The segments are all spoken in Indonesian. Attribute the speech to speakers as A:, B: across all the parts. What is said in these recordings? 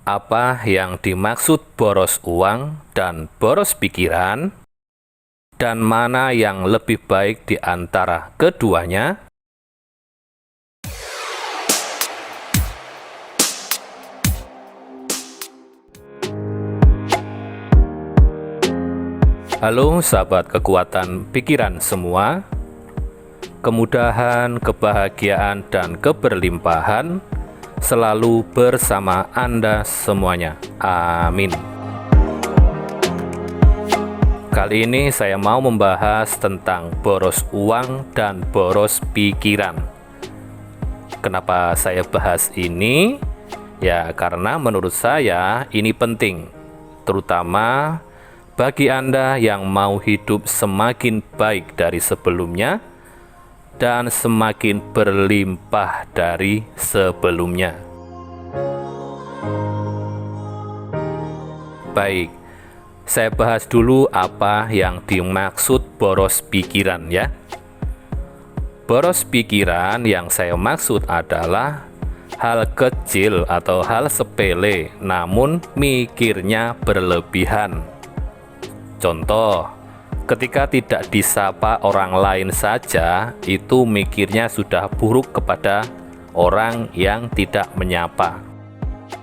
A: Apa yang dimaksud boros uang dan boros pikiran, dan mana yang lebih baik di antara keduanya? Halo sahabat kekuatan pikiran semua, kemudahan, kebahagiaan, dan keberlimpahan selalu bersama Anda semuanya. Amin. Kali ini saya mau membahas tentang boros uang dan boros pikiran. Kenapa saya bahas ini? Ya, karena menurut saya ini penting, terutama bagi Anda yang mau hidup semakin baik dari sebelumnya dan semakin berlimpah dari sebelumnya. Baik, saya bahas dulu apa yang dimaksud boros pikiran ya. Boros pikiran yang saya maksud adalah hal kecil atau hal sepele namun mikirnya berlebihan. Contoh, ketika tidak disapa orang lain saja, itu mikirnya sudah buruk kepada orang yang tidak menyapa.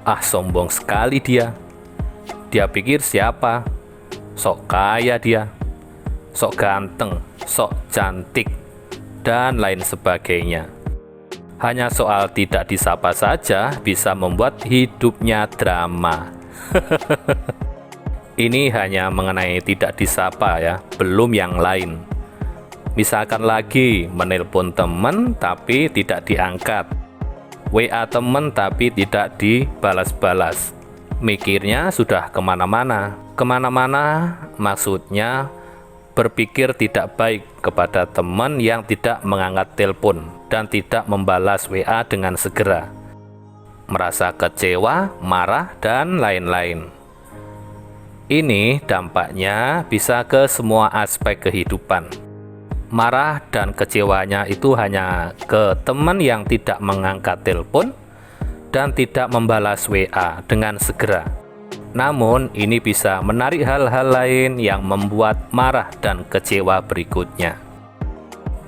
A: Ah, sombong sekali dia. Dia pikir siapa? Sok kaya dia, sok ganteng, sok cantik, dan lain sebagainya. Hanya soal tidak disapa saja bisa membuat hidupnya drama. Ini hanya mengenai tidak disapa ya, belum yang lain. Misalkan lagi menelpon teman tapi tidak diangkat, WA teman tapi tidak dibalas-balas. Mikirnya sudah kemana-mana. Kemana-mana maksudnya berpikir tidak baik kepada teman yang tidak mengangkat telepon dan tidak membalas WA dengan segera. Merasa kecewa, marah, dan lain-lain. Ini dampaknya bisa ke semua aspek kehidupan. Marah dan kecewanya itu hanya ke teman yang tidak mengangkat telepon dan tidak membalas WA dengan segera. Namun ini bisa menarik hal-hal lain yang membuat marah dan kecewa berikutnya.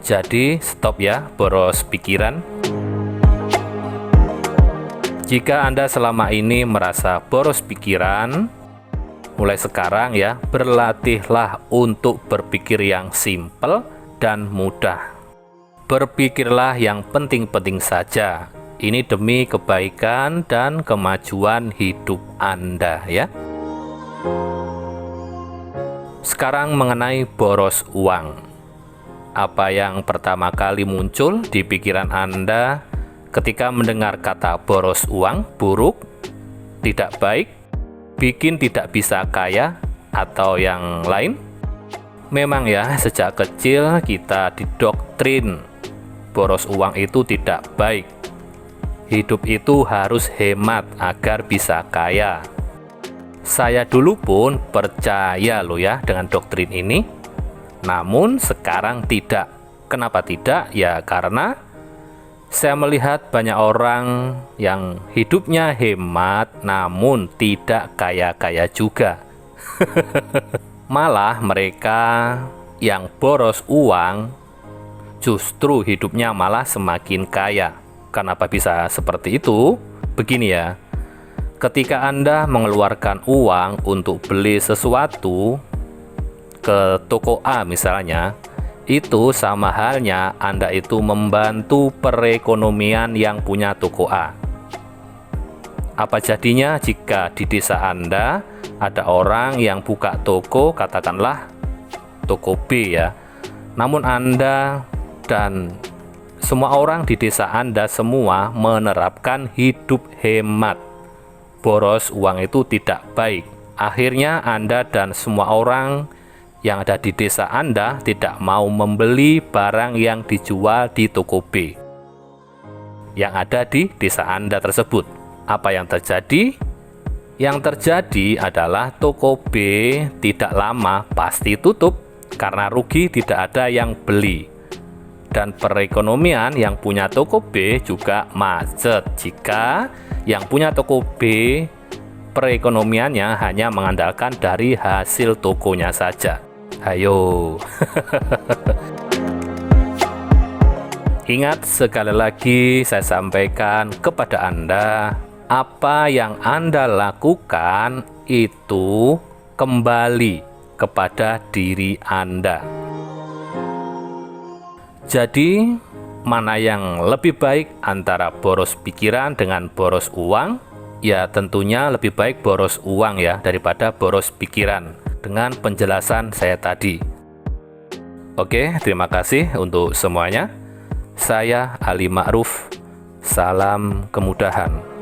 A: Jadi stop ya boros pikiran. Jika Anda selama ini merasa boros pikiran, mulai sekarang ya, berlatihlah untuk berpikir yang simpel dan mudah. Berpikirlah yang penting-penting saja. Ini demi kebaikan dan kemajuan hidup Anda ya. Sekarang mengenai boros uang. Apa yang pertama kali muncul di pikiran Anda ketika mendengar kata boros uang? Buruk, tidak baik, bikin tidak bisa kaya, atau yang lain? Memang ya, sejak kecil kita didoktrin boros uang itu tidak baik. Hidup itu harus hemat agar bisa kaya. Saya dulu pun percaya loh ya dengan doktrin ini. Namun sekarang tidak. Kenapa tidak? Ya karena saya melihat banyak orang yang hidupnya hemat namun tidak kaya-kaya juga. Malah mereka yang boros uang justru hidupnya malah semakin kaya. Kenapa bisa seperti itu? Begini ya, ketika Anda mengeluarkan uang untuk beli sesuatu ke toko A misalnya, itu sama halnya Anda itu membantu perekonomian yang punya toko A. Apa jadinya jika di desa Anda ada orang yang buka toko, katakanlah toko B ya, namun Anda dan semua orang di desa Anda semua menerapkan hidup hemat. Boros uang itu tidak baik. Akhirnya Anda dan semua orang yang ada di desa Anda tidak mau membeli barang yang dijual di toko B yang ada di desa Anda tersebut. Apa yang terjadi? Yang terjadi adalah toko B tidak lama pasti tutup karena rugi, tidak ada yang beli. Dan perekonomian yang punya toko B juga macet jika yang punya toko B perekonomiannya hanya mengandalkan dari hasil tokonya saja. Ayo. Ingat, sekali lagi saya sampaikan kepada Anda, apa yang Anda lakukan itu kembali kepada diri Anda. Jadi, mana yang lebih baik antara boros pikiran dengan boros uang? Ya, tentunya lebih baik boros uang ya daripada boros pikiran, dengan penjelasan saya tadi. Oke, terima kasih untuk semuanya. Saya Ali Ma'ruf. Salam kemudahan.